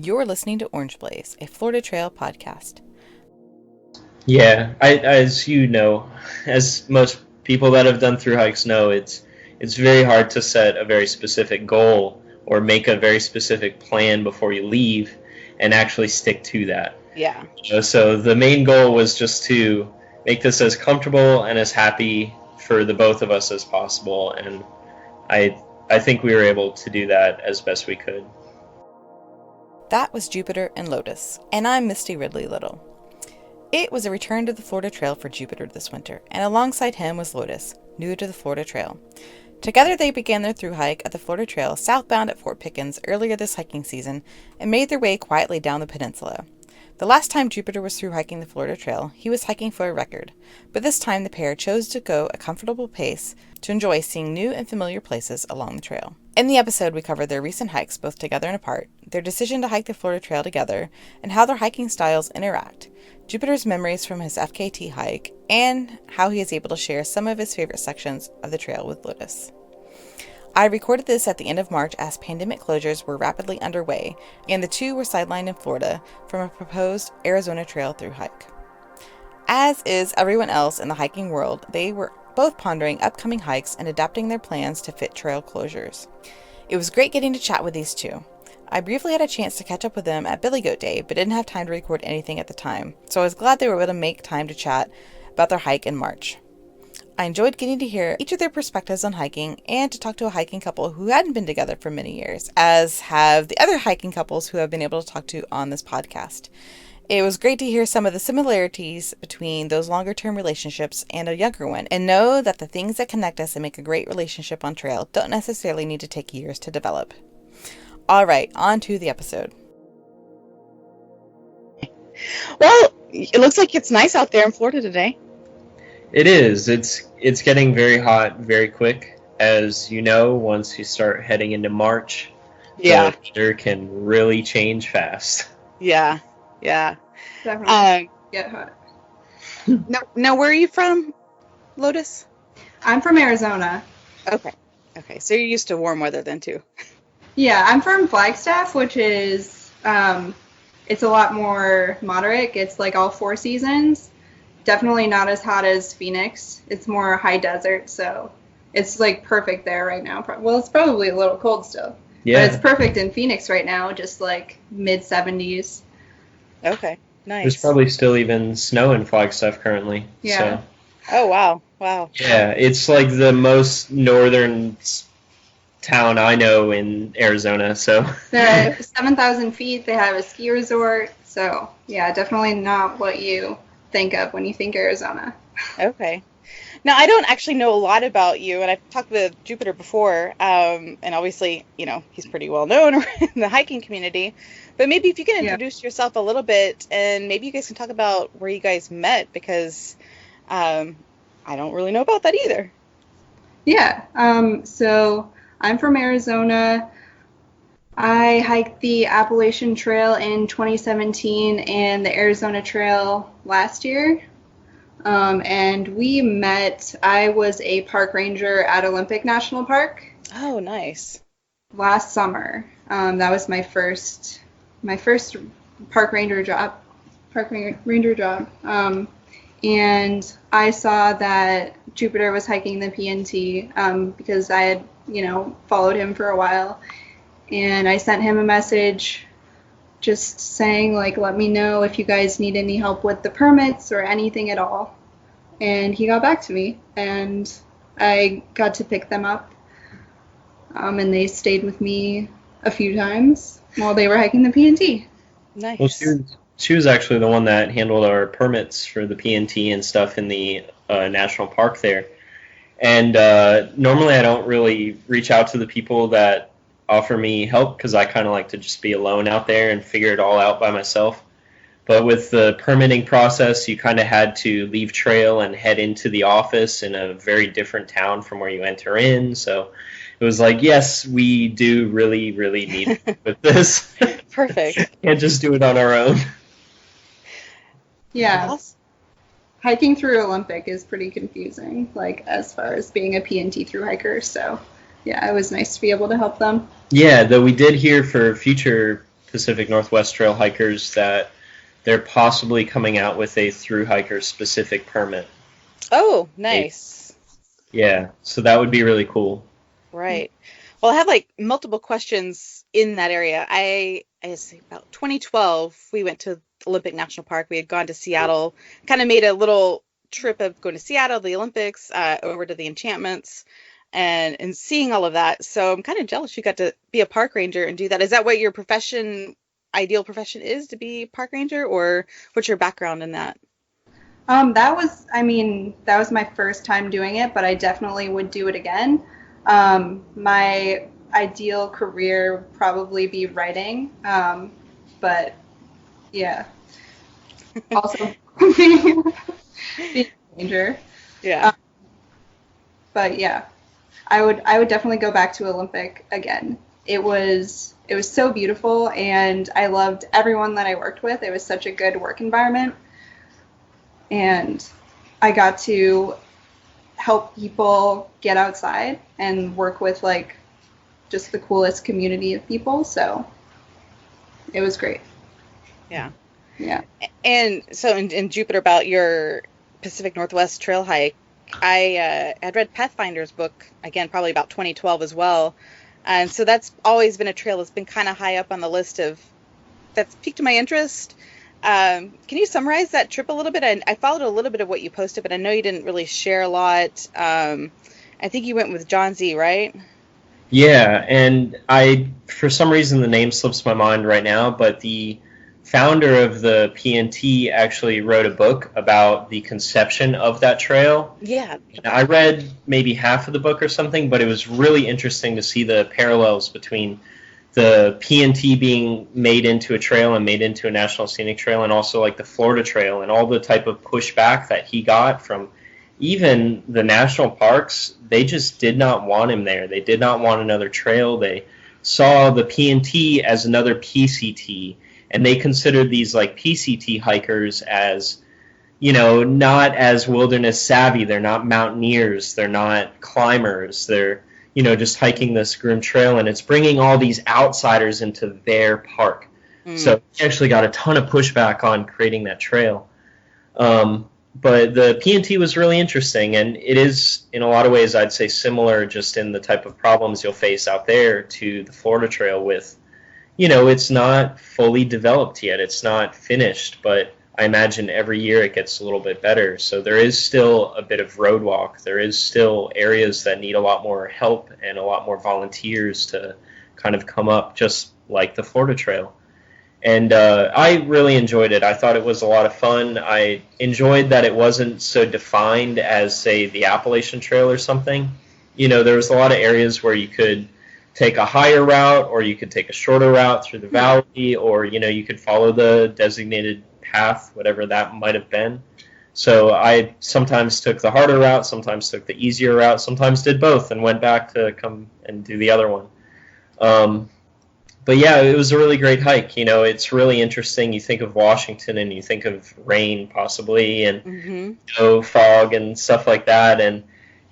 You're listening to Orange Blaze, a Florida Trail podcast. Yeah, as you know, as most people that have done through hikes know, it's very hard to set a very specific goal or make a very specific plan before you leave and actually stick to that. Yeah. So the main goal was just to make this as comfortable and as happy for the both of us as possible, and I think we were able to do that as best we could. That was Jupiter and Lotus, and I'm Misty Ridley Little. It was a return to the Florida Trail for Jupiter this winter, and alongside him was Lotus, new to the Florida Trail. Together they began their thru hike at the Florida Trail southbound at Fort Pickens earlier this hiking season and made their way quietly down the peninsula. The last time Jupiter was thru hiking the Florida Trail, he was hiking for a record, but this time the pair chose to go a comfortable pace to enjoy seeing new and familiar places along the trail. In the episode, we covered their recent hikes both together and apart, their decision to hike the Florida Trail together, and how their hiking styles interact, Jupiter's memories from his FKT hike, and how he is able to share some of his favorite sections of the trail with Lotus. I recorded this at the end of March as pandemic closures were rapidly underway, and the two were sidelined in Florida from a proposed Arizona Trail thru hike. As is everyone else in the hiking world, they were both pondering upcoming hikes and adapting their plans to fit trail closures. It was great getting to chat with these two. I briefly had a chance to catch up with them at Billy Goat Day, but didn't have time to record anything at the time, so I was glad they were able to make time to chat about their hike in March. I enjoyed getting to hear each of their perspectives on hiking and to talk to a hiking couple who hadn't been together for many years, as have the other hiking couples who I've been able to talk to on this podcast. It was great to hear some of the similarities between those longer-term relationships and a younger one, and know that the things that connect us and make a great relationship on trail don't necessarily need to take years to develop. All right, on to the episode. Well, it looks like it's nice out there in Florida today. It is. It's getting very hot very quick. As you know, once you start heading into March, the weather can really change fast. Yeah. Definitely get hot. Now, where are you from, Lotus? I'm from Arizona. Okay, so you're used to warm weather then, too. Yeah, I'm from Flagstaff, which is, it's a lot more moderate. It's like all 4 seasons. Definitely not as hot as Phoenix. It's more high desert, so it's like perfect there right now. Well, it's probably a little cold still. Yeah. But it's perfect in Phoenix right now, just like mid-70s. Okay, nice. There's probably still even snow in Flagstaff currently. Yeah. So. Oh, wow. Yeah, it's like the most northern town I know in Arizona, so. They're at 7,000 feet. They have a ski resort, so yeah, definitely not what you think of when you think Arizona. Okay. Now, I don't actually know a lot about you, and I've talked with Jupiter before, and obviously, he's pretty well known in the hiking community, but maybe if you can introduce yourself a little bit, and maybe you guys can talk about where you guys met, because I don't really know about that either. Yeah, so I'm from Arizona. I hiked the Appalachian Trail in 2017 and the Arizona Trail last year. And we met, I was a park ranger at Olympic National Park. Oh, nice. Last summer. That was my first park ranger job. And I saw that Jupiter was hiking the PNT because I had, followed him for a while. And I sent him a message just saying, let me know if you guys need any help with the permits or anything at all. And he got back to me, and I got to pick them up. And they stayed with me a few times while they were hiking the PNT. Nice. Well, she was actually the one that handled our permits for the PNT and stuff in the national park there. And normally I don't really reach out to the people that offer me help because I kind of like to just be alone out there and figure it all out by myself. But with the permitting process, you kind of had to leave trail and head into the office in a very different town from where you enter in. So it was like, yes, we do really, really need help with this. Perfect. Can't just do it on our own. Yeah. Hiking through Olympic is pretty confusing, as far as being a PNT through hiker. So, yeah, it was nice to be able to help them. Yeah, though we did hear for future Pacific Northwest Trail hikers that they're possibly coming out with a thru hiker specific permit. Oh, nice. Yeah, so that would be really cool. Right. Well, I have like multiple questions in that area. I say about 2012, we went to Olympic National Park. We had gone to Seattle, kind of made a little trip of going to Seattle, the Olympics, over to the Enchantments, and seeing all of that. So I'm kind of jealous you got to be a park ranger and do that. Is that what your ideal profession is, to be park ranger, or what's your background in that? That was my first time doing it, but I definitely would do it again. My ideal career would probably be writing, but yeah, also being a ranger. Yeah. But yeah, I would definitely go back to Olympic again. It was so beautiful, and I loved everyone that I worked with. It was such a good work environment, and I got to help people get outside and work with like just the coolest community of people. So it was great. Yeah. Yeah. And so in Jupiter, about your Pacific Northwest trail hike, I had read Pathfinder's book, again, probably about 2012 as well. And so that's always been a trail that's been kind of high up on the list that's piqued my interest. Can you summarize that trip a little bit? I followed a little bit of what you posted, but I know you didn't really share a lot. I think you went with John Z, right? Yeah, and for some reason, the name slips my mind right now, but the founder of the PNT actually wrote a book about the conception of that trail. Yeah. I read maybe half of the book or something, but it was really interesting to see the parallels between the PNT being made into a trail and made into a National Scenic Trail, and also like the Florida Trail, and all the type of pushback that he got from even the national parks. They just did not want him there. They did not want another trail. They saw the PNT as another PCT, and they considered these like PCT hikers as, not as wilderness savvy. They're not mountaineers. They're not climbers. They're, just hiking this groomed trail, and it's bringing all these outsiders into their park. So we actually got a ton of pushback on creating that trail. But the PNT was really interesting, and it is, in a lot of ways, I'd say similar just in the type of problems you'll face out there to the Florida Trail with, it's not fully developed yet. It's not finished, but I imagine every year it gets a little bit better. So there is still a bit of road walk. There is still areas that need a lot more help and a lot more volunteers to kind of come up, just like the Florida Trail. And I really enjoyed it. I thought it was a lot of fun. I enjoyed that it wasn't so defined as, say, the Appalachian Trail or something. There was a lot of areas where you could take a higher route, or you could take a shorter route through the valley, or, you could follow the designated path, whatever that might have been. So I sometimes took the harder route, sometimes took the easier route, sometimes did both and went back to come and do the other one. But yeah, it was a really great hike. It's really interesting. You think of Washington and you think of rain possibly, and fog and stuff like that. And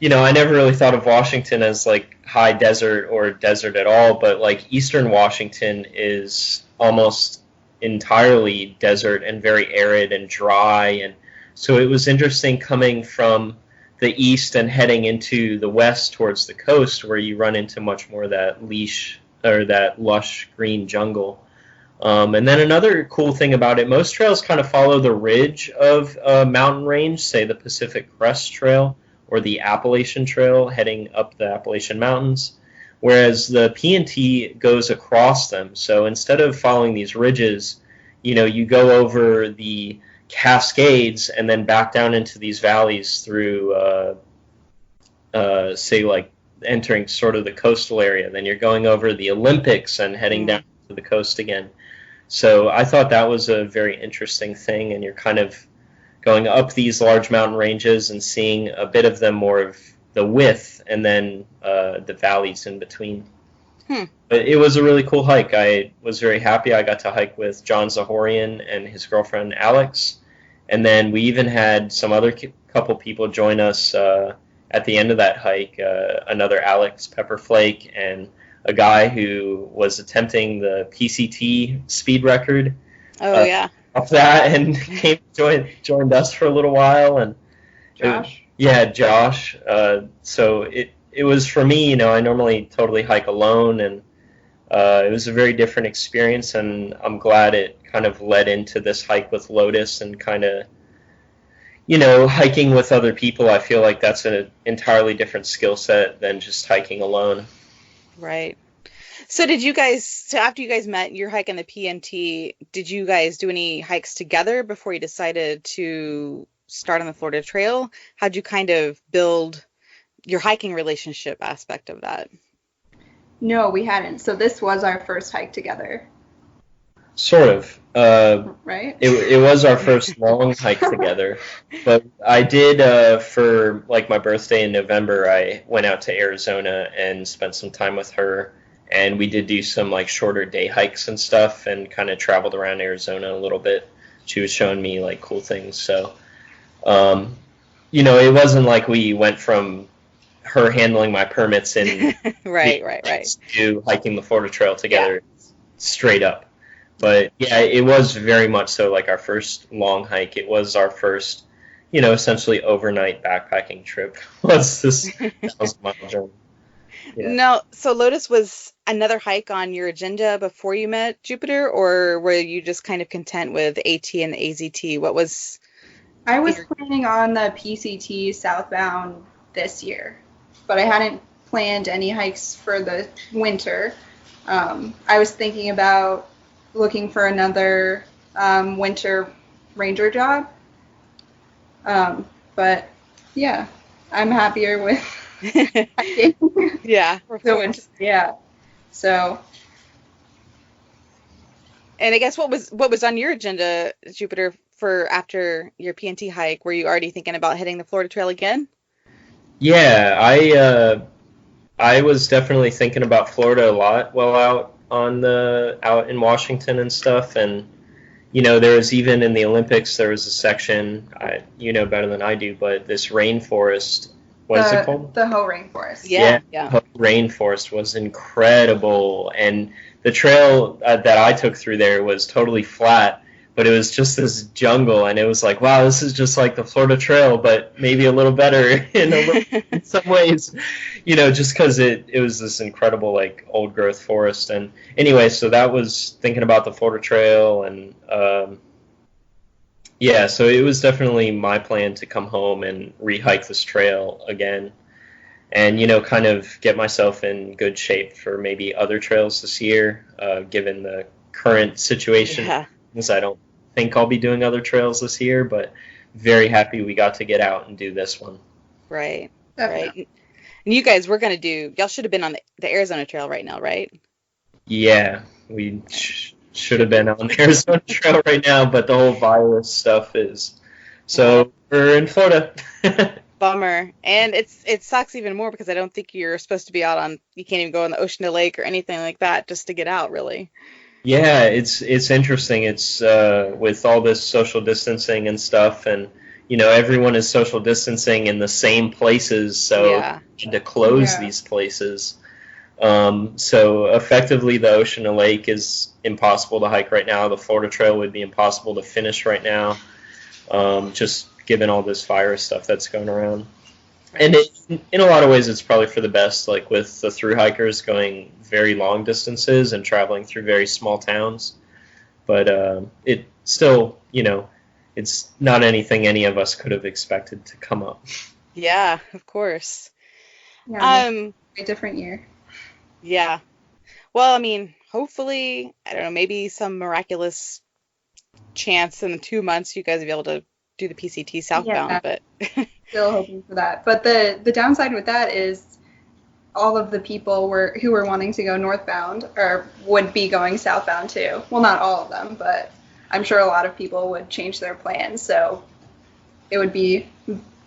I never really thought of Washington as like high desert or desert at all. But like Eastern Washington is almost entirely desert and very arid and dry. And so it was interesting coming from the east and heading into the west towards the coast, where you run into much more of that that lush green jungle. And then another cool thing about it, most trails kind of follow the ridge of a mountain range, say the Pacific Crest Trail or the Appalachian Trail heading up the Appalachian Mountains, whereas the PNT goes across them. So instead of following these ridges, you go over the Cascades and then back down into these valleys through, say, like entering sort of the coastal area. Then you're going over the Olympics and heading down to the coast again. So I thought that was a very interesting thing, and you're kind of going up these large mountain ranges and seeing a bit of them more of the width, and then the valleys in between. But it was a really cool hike. I was very happy. I got to hike with John Zahorian and his girlfriend Alex, and then we even had some other couple people join us at the end of that hike, another Alex Pepperflake and a guy who was attempting the PCT speed record. Oh, yeah. Off that, and joined us for a little while. And Josh? Josh. So it was for me, I normally totally hike alone, and it was a very different experience, and I'm glad it kind of led into this hike with Lotus and kind of, hiking with other people. I feel like that's an entirely different skill set than just hiking alone. Right. So after you guys met your hike in the PNT, did you guys do any hikes together before you decided to start on the Florida Trail? How'd you kind of build your hiking relationship aspect of that? No, we hadn't. So this was our first hike together. Sort of. Right? It was our first long hike together. But I did, for like my birthday in November, I went out to Arizona and spent some time with her. And we did do some like shorter day hikes and stuff, and kind of traveled around Arizona a little bit. She was showing me like cool things. So, it wasn't like we went from her handling my permits and right. to hiking the Florida Trail together straight up. But yeah, it was very much so like our first long hike. It was our first, essentially overnight backpacking trip. Was this 1,000-mile journey? Yeah. No, so Lotus was another hike on your agenda before you met Jupiter, or were you just kind of content with AT and the AZT? I was planning on the PCT Southbound this year, but I hadn't planned any hikes for the winter. I was thinking about looking for another winter ranger job. But yeah, I'm happier with hiking. Yeah, of course. Yeah. So. And I guess what was on your agenda, Jupiter, for after your PNT hike? Were you already thinking about hitting the Florida Trail again? Yeah, I was definitely thinking about Florida a lot while out in Washington and stuff. And there was, even in the Olympics, there was a section, better than I do, but this rainforest. What is it called? The Hoh Rainforest. Yeah. Hoh Rainforest was incredible, and the trail that I took through there was totally flat, but it was just this jungle, and it was like, wow, this is just like the Florida Trail, but maybe a little better in some ways, just because it was this incredible like old growth forest. And anyway, so that was thinking about the Florida Trail, and so it was definitely my plan to come home and re-hike this trail again, and kind of get myself in good shape for maybe other trails this year, given the current situation. Yeah. Because I don't think I'll be doing other trails this year, but very happy we got to get out and do this one. Right. Definitely. Right. And you guys were going to y'all should have been on the Arizona Trail right now, right? Yeah, we should have been on the Arizona Trail right now, but the whole virus stuff is. So we're in Florida. Bummer. And it sucks even more because I don't think you're supposed to be you can't even go on the ocean to lake or anything like that just to get out, really. Yeah, it's interesting. It's with all this social distancing and stuff, and everyone is social distancing in the same places, so to close these places. So effectively, the ocean to lake is impossible to hike right now. The Florida Trail would be impossible to finish right now, just given all this virus stuff that's going around. And in a lot of ways, it's probably for the best, like with the thru hikers going very long distances and traveling through very small towns. But it still, it's not anything any of us could have expected to come up. Yeah, of course. Yeah, a different year. Yeah. Well, I mean, hopefully, I don't know, maybe some miraculous chance in 2 months you guys will be able to do the PCT Southbound, but still hoping for that. But the downside with that is all of the people who were wanting to go northbound would be going southbound too. Well, not all of them, but I'm sure a lot of people would change their plans, so it would be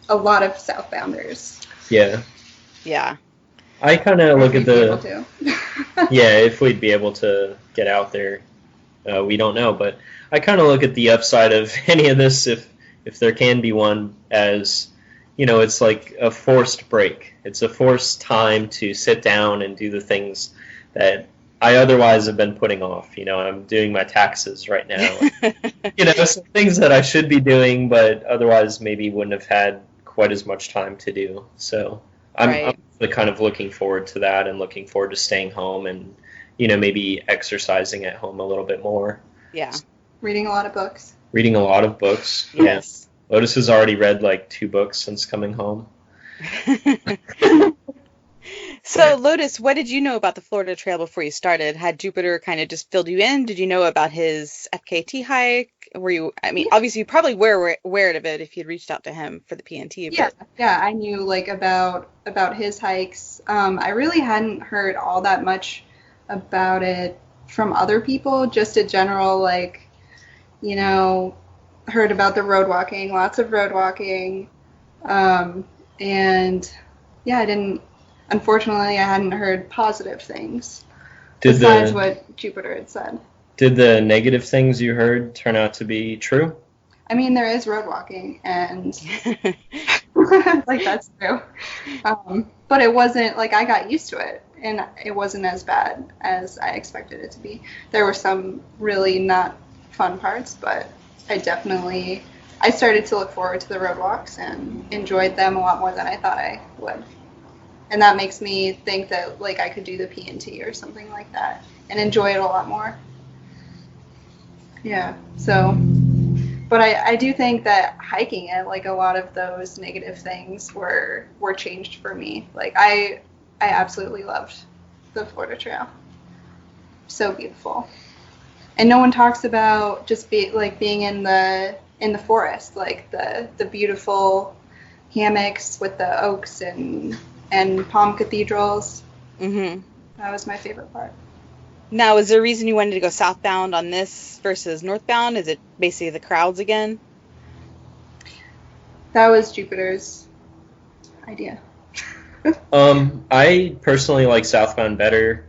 a lot of southbounders. Yeah. Yeah. I kind of look at if we'd be able to get out there. We don't know, but I kind of look at the upside of any of this, if there can be one, as it's like a forced break. It's a forced time to sit down and do the things that I otherwise have been putting off. I'm doing my taxes right now. Some things that I should be doing, but otherwise maybe wouldn't have had quite as much time to do. So I'm Right. really kind of looking forward to that and looking forward to staying home and, maybe exercising at home a little bit more. Yeah. Reading a lot of books. Reading a lot of books. Yes. Yeah. Lotus has already read like 2 books since coming home. So, Lotus, what did you know about the Florida Trail before you started? Had Jupiter kind of just filled you in? Did you know about his FKT hike? Obviously you probably were aware of it if you'd reached out to him for the PNT. Yeah, yeah, I knew like about his hikes. I really hadn't heard all that much about it from other people, just a general heard about the road walking, lots of road walking. And yeah, unfortunately, I hadn't heard positive things besides what Jupiter had said. Did the negative things you heard turn out to be true? I mean, there is road walking, and that's true. But it wasn't, I got used to it, and it wasn't as bad as I expected it to be. There were some really not fun parts, but I started to look forward to the road walks and enjoyed them a lot more than I thought I would. And that makes me think that I could do the PNT or something like that and enjoy it a lot more. Yeah, so, but I do think that hiking it, a lot of those negative things were changed for me. I absolutely loved the Florida Trail. So beautiful. And no one talks about just being in the forest, the beautiful hammocks with the oaks and palm cathedrals. Mm-hmm. That was my favorite part. Now, is there a reason you wanted to go southbound on this versus northbound? Is it basically the crowds again? That was Jupiter's idea. I personally like Southbound better.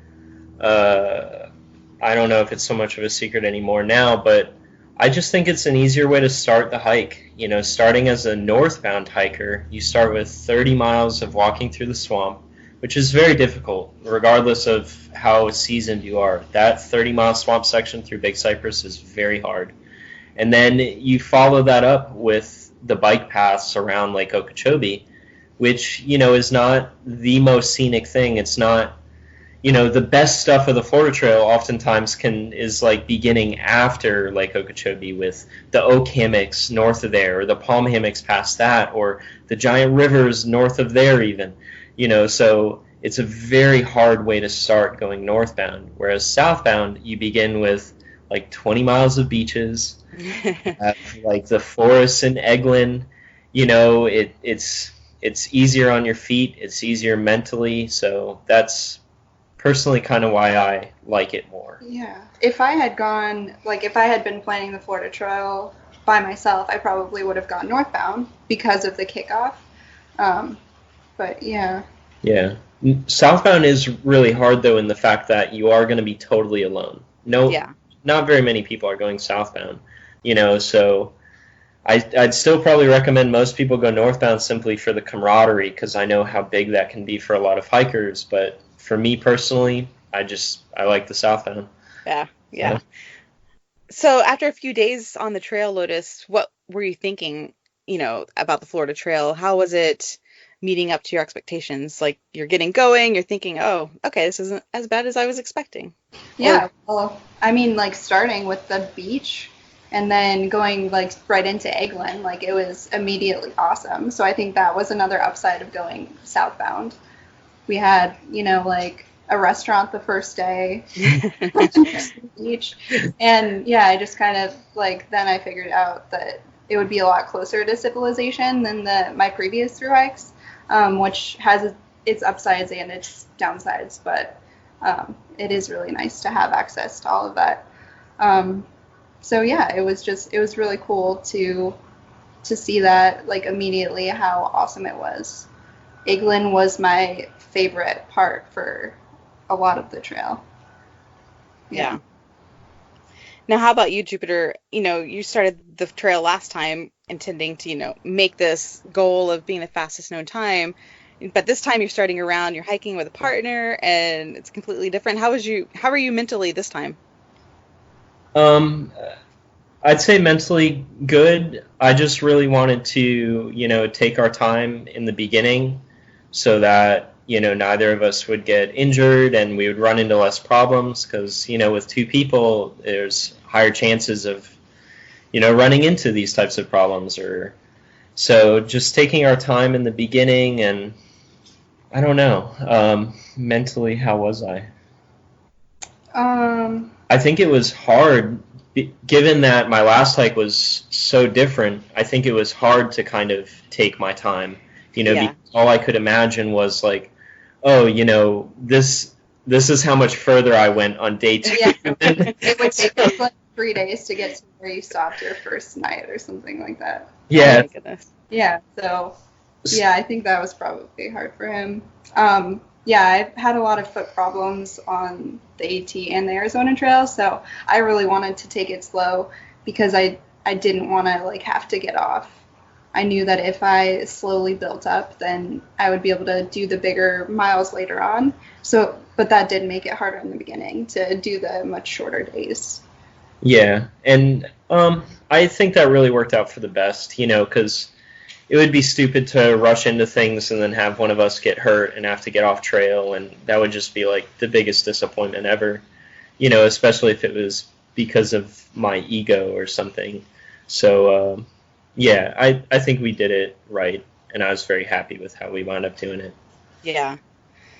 I don't know if it's so much of a secret anymore now, but I just think it's an easier way to start the hike. Starting as a northbound hiker, you start with 30 miles of walking through the swamp, which is very difficult, regardless of how seasoned you are. That 30-mile swamp section through Big Cypress is very hard. And then you follow that up with the bike paths around Lake Okeechobee, which, is not the most scenic thing. It's not, the best stuff of the Florida Trail oftentimes is beginning after Lake Okeechobee with the oak hammocks north of there, or the palm hammocks past that, or the giant rivers north of there even. So it's a very hard way to start going northbound, whereas southbound, you begin with 20 miles of beaches, the forests in Eglin. It's easier on your feet, it's easier mentally, so that's personally kind of why I like it more. Yeah. If I had been planning the Florida Trail by myself, I probably would have gone northbound because of the kickoff. But yeah. Yeah. Southbound is really hard, though, in the fact that you are going to be totally alone. Not very many people are going southbound, so I'd still probably recommend most people go northbound simply for the camaraderie, because I know how big that can be for a lot of hikers, but for me personally, I like the southbound. Yeah. So after a few days on the trail, Lotus, what were you thinking, about the Florida Trail? How was it meeting up to your expectations? You're getting going, you're thinking, oh, okay, this isn't as bad as I was expecting. Yeah, well, starting with the beach and then going right into Eglin, it was immediately awesome. So I think that was another upside of going southbound. We had, a restaurant the first day, beach, and yeah, I just kind of then I figured out that it would be a lot closer to civilization than my previous thru hikes, which has its upsides and its downsides, but it is really nice to have access to all of that. So yeah, it was really cool to see that immediately how awesome it was. Eglin was my favorite part for a lot of the trail. Yeah. Now, how about you, Jupiter? You started the trail last time intending to, make this goal of being the fastest known time. But this time you're starting around, you're hiking with a partner, and it's completely different. How are you mentally this time? Um, I'd say mentally good. I just really wanted to, take our time in the beginning so that, neither of us would get injured and we would run into less problems because, with two people, there's higher chances of, running into these types of problems. So just taking our time in the beginning, and I don't know, mentally, how was I? I think it was hard. Given that my last hike was so different, I think it was hard to kind of take my time, because all I could imagine was like, oh, this is how much further I went on day 2. Yeah. It would take us like 3 days to get to where you stopped your first night or something like that. Yeah. Oh my goodness. Yeah, so, I think that was probably hard for him. I've had a lot of foot problems on the AT and the Arizona Trail, so I really wanted to take it slow because I didn't want to like have to get off. I knew that if I slowly built up, then I would be able to do the bigger miles later on. So, but that did make it harder in the beginning to do the much shorter days. Yeah, and I think that really worked out for the best, because it would be stupid to rush into things and then have one of us get hurt and have to get off trail, and that would just be like the biggest disappointment ever, especially if it was because of my ego or something. So, I think we did it right, and I was very happy with how we wound up doing it. Yeah.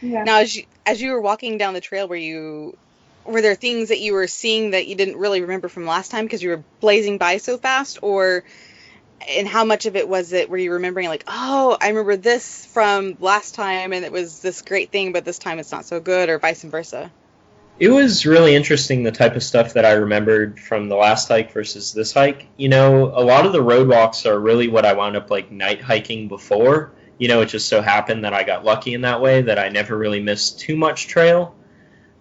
Now, as you were walking down the trail, were there things that you were seeing that you didn't really remember from last time because you were blazing by so fast, and how much of it was it were you remembering like, oh, I remember this from last time and it was this great thing, but this time it's not so good, or vice versa? It was really interesting, the type of stuff that I remembered from the last hike versus this hike. A lot of the road walks are really what I wound up like night hiking before. It just so happened that I got lucky in that way that I never really missed too much trail.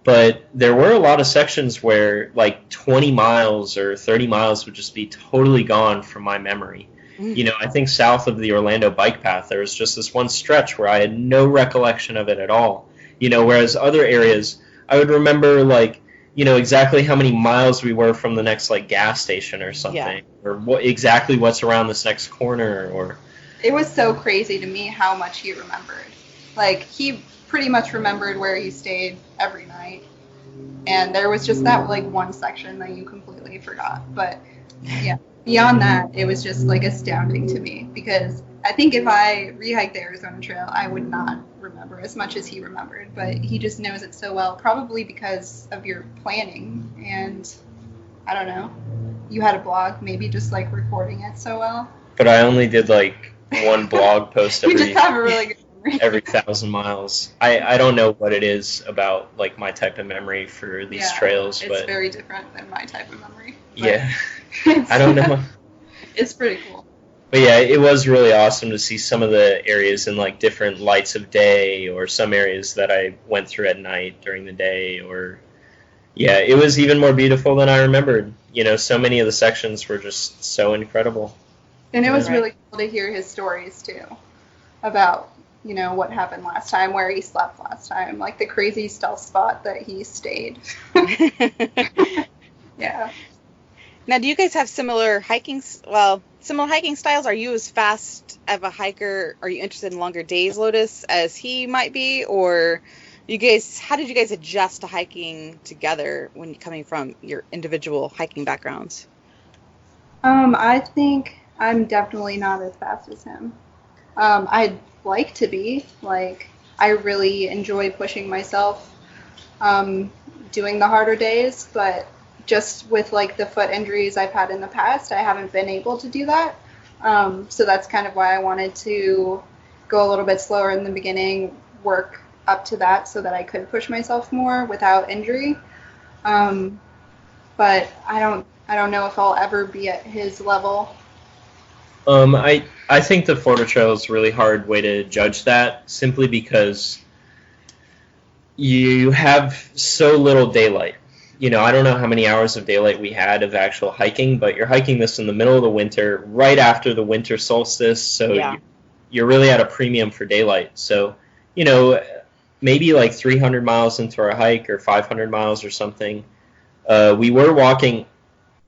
But there were a lot of sections where like 20 miles or 30 miles would just be totally gone from my memory. I think south of the Orlando bike path, there was just this one stretch where I had no recollection of it at all. Whereas other areas, I would remember like, exactly how many miles we were from the next like gas station or something, or exactly what's around this next corner. Or it was so crazy to me how much he remembered. Like he pretty much remembered where he stayed every night, and there was just that like one section that you completely forgot. But yeah, beyond that, it was just like astounding to me because I think if I rehiked the Arizona Trail, I would not remember as much as he remembered, but he just knows it so well, probably because of your planning, and I don't know, you had a blog, maybe just like recording it so well. But I only did like one blog post You just have a really good memory. every 1,000 miles. I don't know what it is about like my type of memory for these trails, it's but very different than my type of memory. Yeah, I don't know. It's pretty cool. But yeah, it was really awesome to see some of the areas in like different lights of day, or some areas that I went through at night during the day, or it was even more beautiful than I remembered. So many of the sections were just so incredible. And it was really cool to hear his stories too about, what happened last time, where he slept last time, like the crazy stealth spot that he stayed. Yeah. Now, do you guys have similar hiking styles? Are you as fast of a hiker? Are you interested in longer days, Lotus, as he might be? Or how did you guys adjust to hiking together when coming from your individual hiking backgrounds? I think I'm definitely not as fast as him. I'd like to be. Like, I really enjoy pushing myself, doing the harder days, but just with like the foot injuries I've had in the past, I haven't been able to do that. So that's kind of why I wanted to go a little bit slower in the beginning, work up to that so that I could push myself more without injury. But I don't know if I'll ever be at his level. I think the Florida Trail is a really hard way to judge that, simply because you have so little daylight. I don't know how many hours of daylight we had of actual hiking, but you're hiking this in the middle of the winter, right after the winter solstice, so you're really at a premium for daylight. So, you know, maybe like 300 miles into our hike or 500 miles or something, we were walking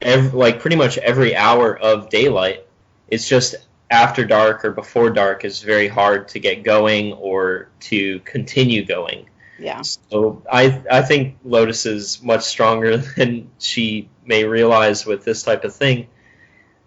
like pretty much every hour of daylight. It's just after dark or before dark is very hard to get going or to continue going. Yeah. So I think Lotus is much stronger than she may realize with this type of thing.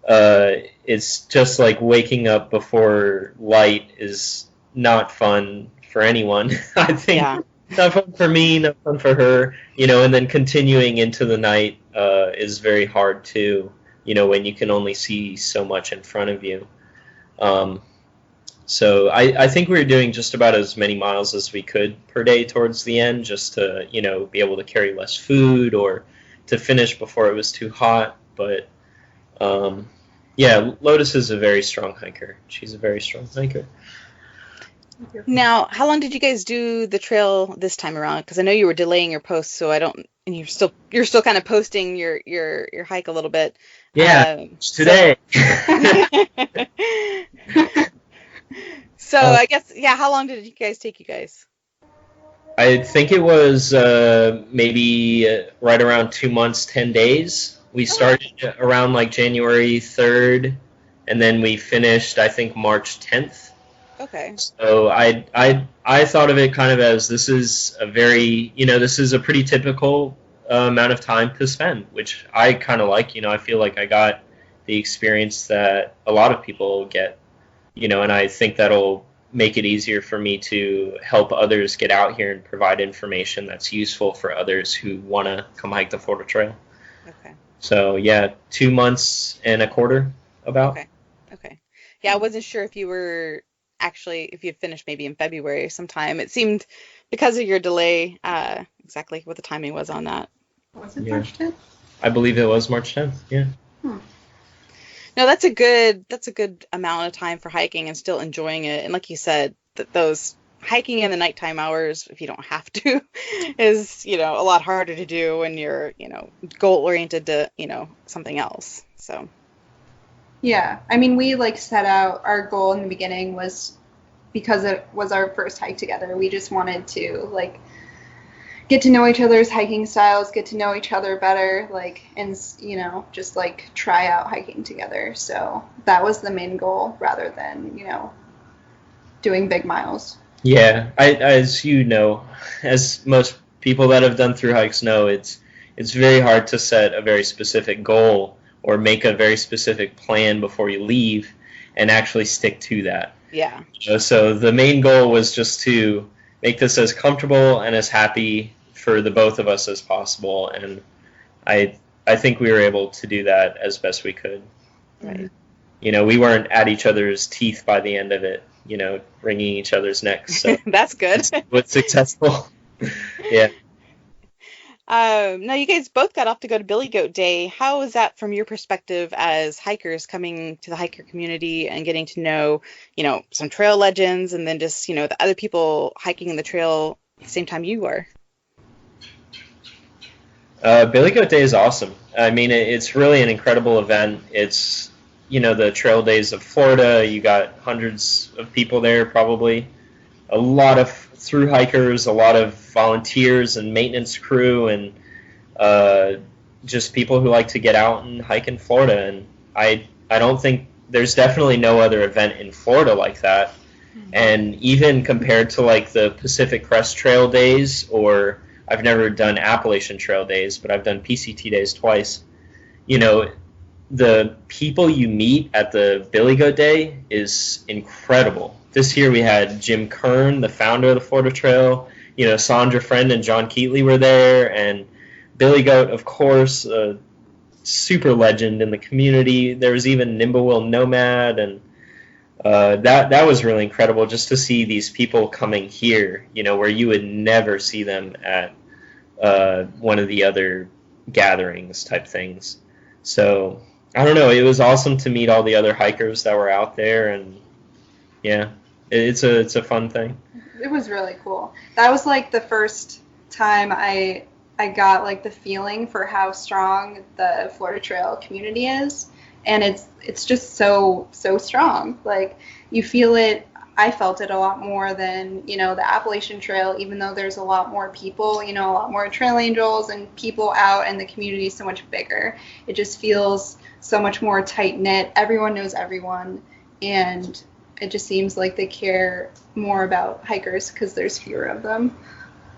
It's just like waking up before light is not fun for anyone. I think not fun for me, not fun for her, you know, and then continuing into the night is very hard too, you know, when you can only see so much in front of you. So I think we were doing just about as many miles as we could per day towards the end, just to, you know, be able to carry less food or to finish before it was too hot. But yeah, Lotus is a very strong hiker. She's a very strong hiker. Now, how long did you guys do the trail this time around? Because I know you were delaying your posts, so I don't, and you're still kind of posting your hike a little bit. Yeah, today. So I guess, yeah, how long did you guys take you guys? I think it was maybe right around 2 months, 10 days. We started around like January 3rd, and then we finished, I think, March 10th. Okay. So I thought of it kind of as this is a very, you know, this is a pretty typical amount of time to spend, which I kind of like. You know, I feel like I got the experience that a lot of people get, you know, and I think that'll make it easier for me to help others get out here and provide information that's useful for others who want to come hike the Florida Trail. Okay. So, yeah, 2 months and a quarter about. Okay. Yeah, I wasn't sure if you were actually, if you had finished maybe in February sometime. It seemed, because of your delay, exactly what the timing was on that. Was it March 10th? I believe it was March 10th, yeah. No, that's a good amount of time for hiking and still enjoying it. And like you said, those hiking in the nighttime hours, if you don't have to, is, you know, a lot harder to do when you're, you know, goal oriented to, you know, something else. So. Yeah, I mean, we like set out, our goal in the beginning was, because it was our first hike together, we just wanted to like get to know each other's hiking styles, get to know each other better, like, and, you know, just like try out hiking together. So that was the main goal rather than, you know, doing big miles. Yeah, as you know, as most people that have done through hikes know, it's very hard to set a very specific goal or make a very specific plan before you leave and actually stick to that. Yeah. So the main goal was just to make this as comfortable and as happy for the both of us as possible, and I think we were able to do that as best we could. Right. You know, we weren't at each other's teeth by the end of it, you know, wringing each other's necks. So that's good. It was successful. Yeah. Now you guys both got off to go to Billy Goat Day. How was that from your perspective as hikers coming to the hiker community and getting to know, you know, some trail legends and then just, you know, the other people hiking the trail at the same time you were? Billy Goat Day is awesome. I mean, it's really an incredible event. It's, you know, the trail days of Florida. You got hundreds of people there, probably. A lot of through hikers, a lot of volunteers and maintenance crew, and just people who like to get out and hike in Florida. And I don't think there's definitely no other event in Florida like that. Mm-hmm. And even compared to like the Pacific Crest Trail days, or I've never done Appalachian Trail days, but I've done PCT days twice. You know, the people you meet at the Billy Goat Day is incredible. This year we had Jim Kern, the founder of the Florida Trail. You know, Sandra Friend and John Keatley were there, and Billy Goat, of course, a super legend in the community. There was even Nimblewill Nomad, and that was really incredible just to see these people coming here, you know, where you would never see them at one of the other gatherings type things. So, I don't know, it was awesome to meet all the other hikers that were out there, and yeah, it's a fun thing. It was really cool. That was like the first time I got like the feeling for how strong the Florida Trail community is. and it's just so strong. Like, you feel it. I felt it a lot more than, you know, the Appalachian Trail, even though there's a lot more people, you know, a lot more trail angels and people out, and the community is so much bigger. It just feels so much more tight knit. Everyone knows everyone, and it just seems like they care more about hikers because there's fewer of them,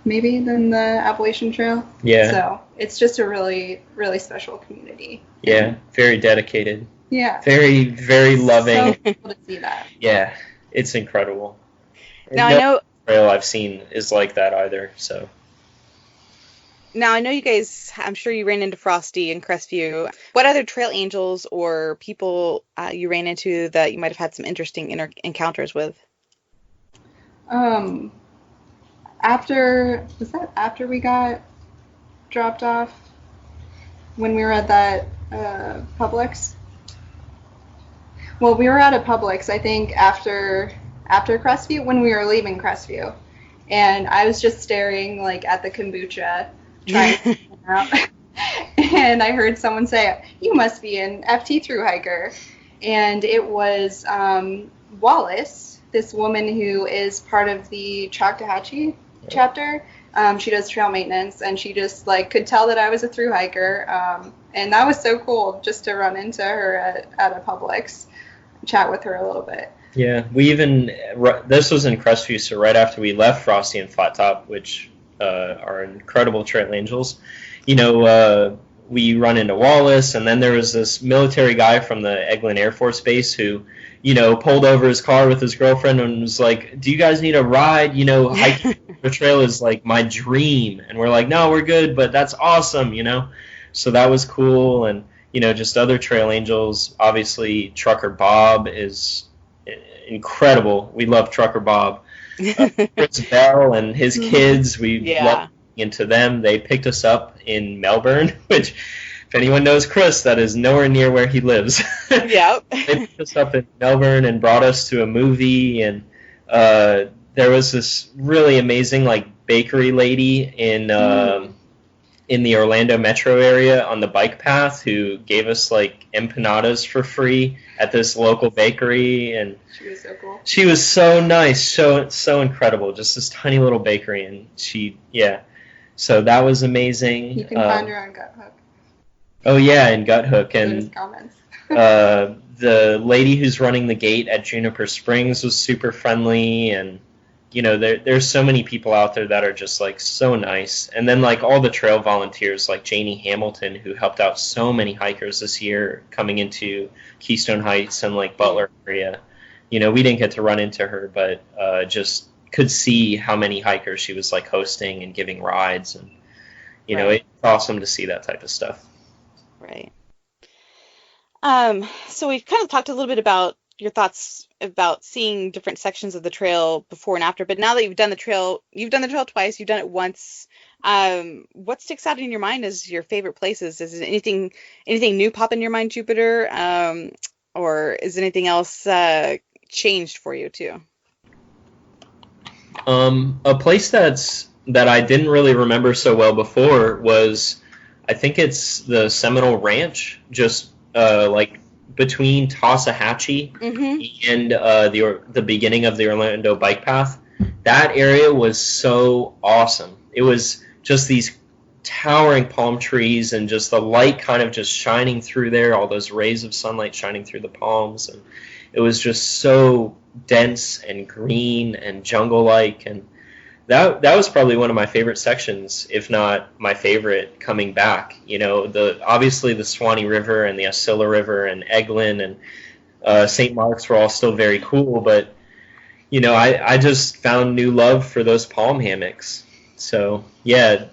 maybe, than the Appalachian Trail. Yeah. So it's just a really, really special community. Yeah, very dedicated. Yeah. Very, very loving. So cool to see that. Yeah, it's incredible. Now, No I know trail I've seen is like that either. So you guys, I'm sure you ran into Frosty and Crestview. What other trail angels or people you ran into that you might have had some interesting encounters with? After we got dropped off when we were at that Publix? Well, we were at a Publix, I think, after Crestview, when we were leaving Crestview, and I was just staring like at the kombucha, trying to figure it out, and I heard someone say, "You must be an FT thru hiker," and it was Wallace, this woman who is part of the Choctawhatchee chapter. She does trail maintenance, and she just like could tell that I was a thru hiker, and that was so cool just to run into her at a Publix, chat with her a little bit. yeah, we even this was in Crestview, so right after we left Frosty and Flat Top, which are incredible trail angels, you know, we run into Wallace, and then there was this military guy from the Eglin Air Force Base who, you know, pulled over his car with his girlfriend and was like, "Do you guys need a ride? You know, hiking the trail is like my dream." And we're like, "No, we're good, but that's awesome," you know. So that was cool, and you know, just other trail angels. Obviously, Trucker Bob is incredible. We love Trucker Bob. Chris Bell and his kids, we love into them. They picked us up in Melbourne, which, if anyone knows Chris, that is nowhere near where he lives. Yep. They picked us up in Melbourne and brought us to a movie, and there was this really amazing like bakery lady in the Orlando metro area on the bike path who gave us like empanadas for free at this local bakery, and She was so cool. she was so nice, so incredible, just this tiny little bakery, and so that was amazing. You can find her on GutHook. Oh yeah, and GutHook, and There's comments. the lady who's running the gate at Juniper Springs was super friendly, and you know, there's so many people out there that are just like so nice. And then like all the trail volunteers like Janie Hamilton, who helped out so many hikers this year coming into Keystone Heights and like Butler area. You know, we didn't get to run into her, but just could see how many hikers she was like hosting and giving rides, and you know, it's awesome to see that type of stuff. Right. So we've kind of talked a little bit about your thoughts about seeing different sections of the trail before and after, but now that you've done the trail twice, you've done it once. What sticks out in your mind as your favorite places? Is it anything new pop in your mind, Jupiter? Or is anything else changed for you too? A place that I didn't really remember so well before was, I think it's the Seminole Ranch, just like between Tassahatchee and the beginning of the Orlando bike path. That area was so awesome. It was just these towering palm trees and just the light kind of just shining through there, all those rays of sunlight shining through the palms, and it was just so dense and green and jungle-like, and that was probably one of my favorite sections, if not my favorite, coming back. You know, obviously the Swanee River and the Osceola River and Eglin and St. Mark's were all still very cool, but you know, I just found new love for those palm hammocks. So yeah,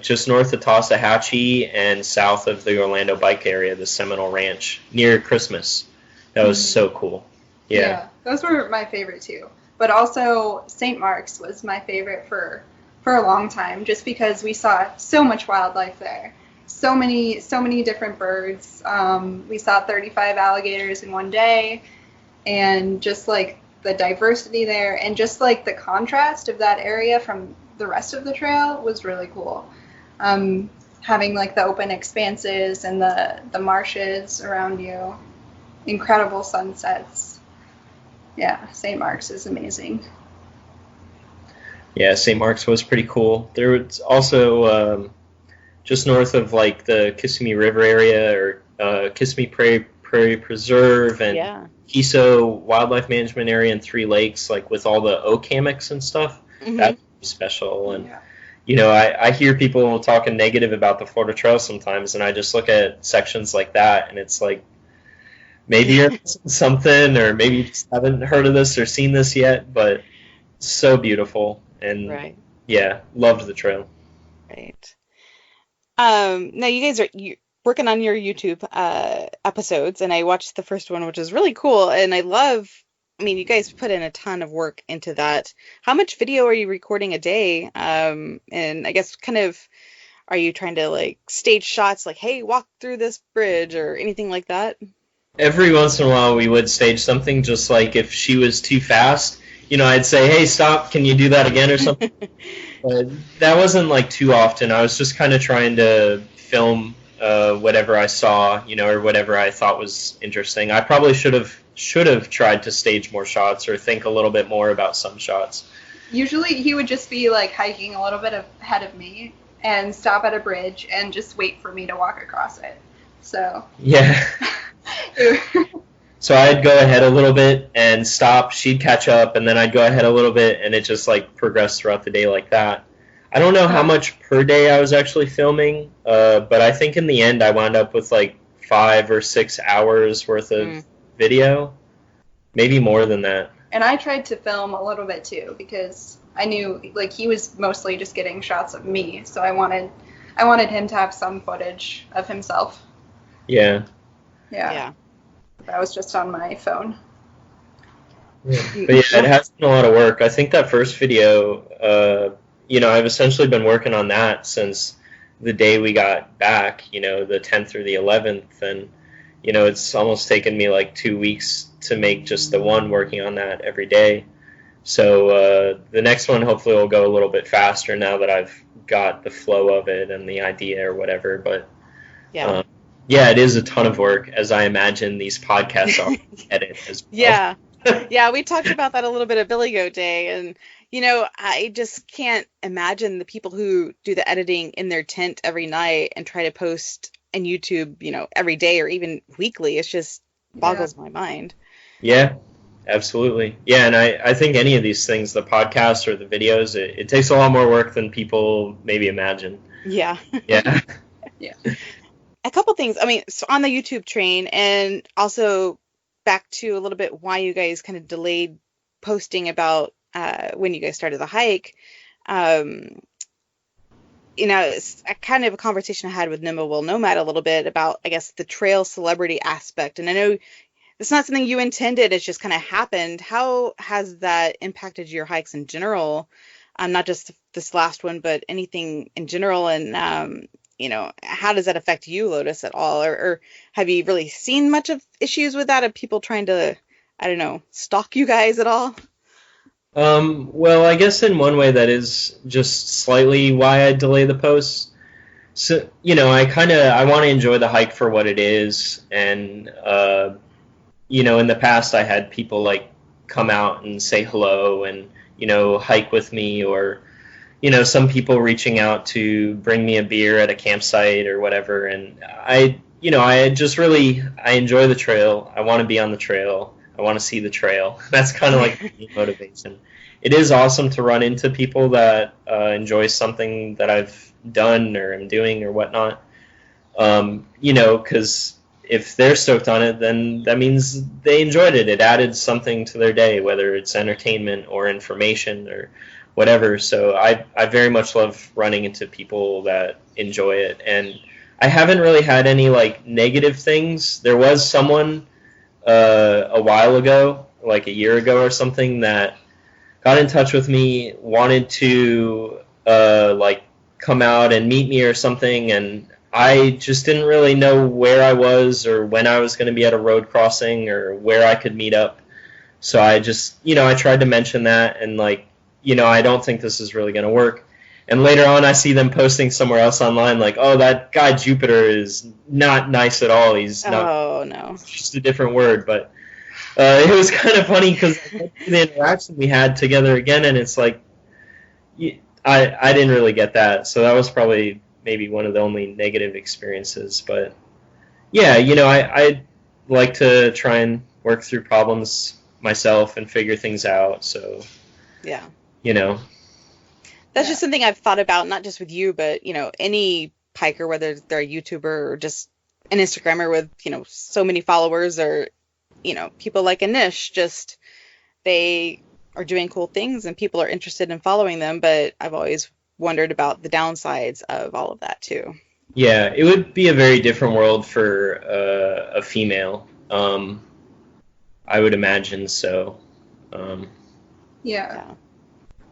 just north of Tassahatchee and south of the Orlando bike area, the Seminole Ranch near Christmas. That was so cool. Yeah, those were my favorite too. But also St. Mark's was my favorite for a long time, just because we saw so much wildlife there. So many different birds. We saw 35 alligators in one day, and just like the diversity there, and just like the contrast of that area from the rest of the trail was really cool. Having like the open expanses and the marshes around you. incredible sunsets. Yeah, St. Mark's is amazing. Yeah, St. Mark's was pretty cool. There was also just north of like the Kissimmee River area, or Kissimmee Prairie Preserve and Yeah. Kiso Wildlife Management Area and Three Lakes, like with all the oak hammocks and stuff. Mhm. That's special. And Yeah. you know, I hear people talking negative about the Florida Trail sometimes, and I just look at sections like that, and it's like, maybe you're missing something, or maybe you just haven't heard of this or seen this yet, but it's so beautiful. And Right. yeah, loved the trail. Right. Now you guys are working on your YouTube episodes, and I watched the first one, which is really cool, and I mean, you guys put in a ton of work into that. How much video are you recording a day? And I guess kind of, are you trying to like stage shots like, hey, walk through this bridge or anything like that? Every once in a while we would stage something, just like if she was too fast, you know, I'd say, hey, stop, can you do that again or something? But that wasn't like too often. I was just kind of trying to film whatever I saw, you know, or whatever I thought was interesting. I probably should have tried to stage more shots or think a little bit more about some shots. Usually he would just be like hiking a little bit ahead of me and stop at a bridge and just wait for me to walk across it. So Yeah. So I'd go ahead a little bit and stop, she'd catch up, and then I'd go ahead a little bit, and it just like progressed throughout the day like that. I don't know how much per day I was actually filming, but I think in the end I wound up with like 5 or 6 hours worth of video, maybe more than that. And I tried to film a little bit too, because I knew like he was mostly just getting shots of me, so I wanted him to have some footage of himself. Yeah. Yeah. That was just on my phone. Yeah. But yeah, it has been a lot of work. I think that first video, you know, I've essentially been working on that since the day we got back, you know, the 10th or the 11th, and you know, it's almost taken me like 2 weeks to make just the one, working on that every day. So the next one hopefully will go a little bit faster now that I've got the flow of it and the idea or whatever. But Yeah. yeah, it is a ton of work, as I imagine these podcasts are edit as well. Yeah. Yeah, we talked about that a little bit at Billy Goat Day, and you know, I just can't imagine the people who do the editing in their tent every night and try to post on YouTube, you know, every day or even weekly. It's just boggles my mind. Yeah, absolutely. Yeah, and I think any of these things, the podcasts or the videos, it takes a lot more work than people maybe imagine. Yeah. Yeah. Yeah. A couple things. I mean, so on the YouTube train, and also back to a little bit why you guys kind of delayed posting about when you guys started the hike. You know, it's a kind of a conversation I had with Nimble Will Nomad a little bit about, I guess, the trail celebrity aspect. And I know it's not something you intended, it's just kind of happened. How has that impacted your hikes in general? Not just this last one, but anything in general. And, you know, how does that affect you, Lotus, at all? Or have you really seen much of issues with that, of people trying to, I don't know, stalk you guys at all? Well, I guess in one way that is just slightly why I delay the posts. So, you know, I want to enjoy the hike for what it is. And, you know, in the past I had people like come out and say hello and, you know, hike with me, or, you know, some people reaching out to bring me a beer at a campsite or whatever. And I enjoy the trail. I want to be on the trail. I want to see the trail. That's kind of like the motivation. It is awesome to run into people that enjoy something that I've done or am doing or whatnot. You know, because if they're stoked on it, then that means they enjoyed it. It added something to their day, whether it's entertainment or information or whatever. So I very much love running into people that enjoy it. And I haven't really had any like negative things. There was someone a while ago, like a year ago or something, that got in touch with me, wanted to like come out and meet me or something, and I just didn't really know where I was or when I was going to be at a road crossing or where I could meet up. So I just, you know, I tried to mention that, and like, you know, I don't think this is really going to work. And later on, I see them posting somewhere else online, like, "Oh, that guy Jupiter is not nice at all. He's not. Oh no. It's just a different word." But it was kind of funny because the interaction we had together again, and it's like, I didn't really get that. So that was probably maybe one of the only negative experiences. But yeah, I like to try and work through problems myself and figure things out. So Yeah. That's just something I've thought about, not just with you, but, any hiker, whether they're a YouTuber or just an Instagrammer with, so many followers, or, people like Anish, just they are doing cool things and people are interested in following them. But I've always wondered about the downsides of all of that too. Yeah, it would be a very different world for a female. I would imagine so. Yeah.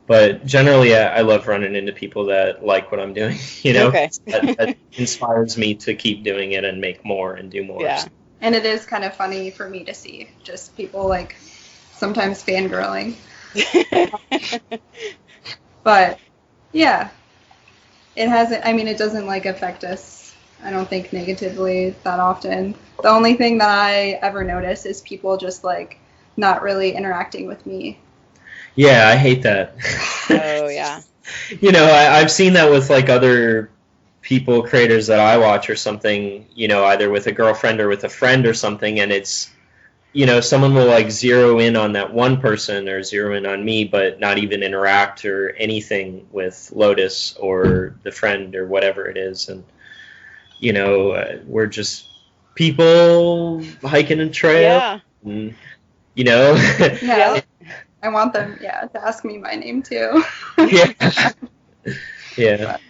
But generally, I love running into people that like what I'm doing. Okay. that inspires me to keep doing it and make more and do more. Yeah. And it is kind of funny for me to see just people like sometimes fangirling. But yeah, it doesn't like affect us, I don't think, negatively that often. The only thing that I ever notice is people just like not really interacting with me. Yeah, I hate that. Oh, yeah. I've seen that with like other people, creators that I watch or something, either with a girlfriend or with a friend or something, and it's, someone will like zero in on that one person or zero in on me, but not even interact or anything with Lotus or the friend or whatever it is. And, we're just people hiking a trail. Yeah. And, Yeah. I want them, to ask me my name too. Yeah. Yeah. But,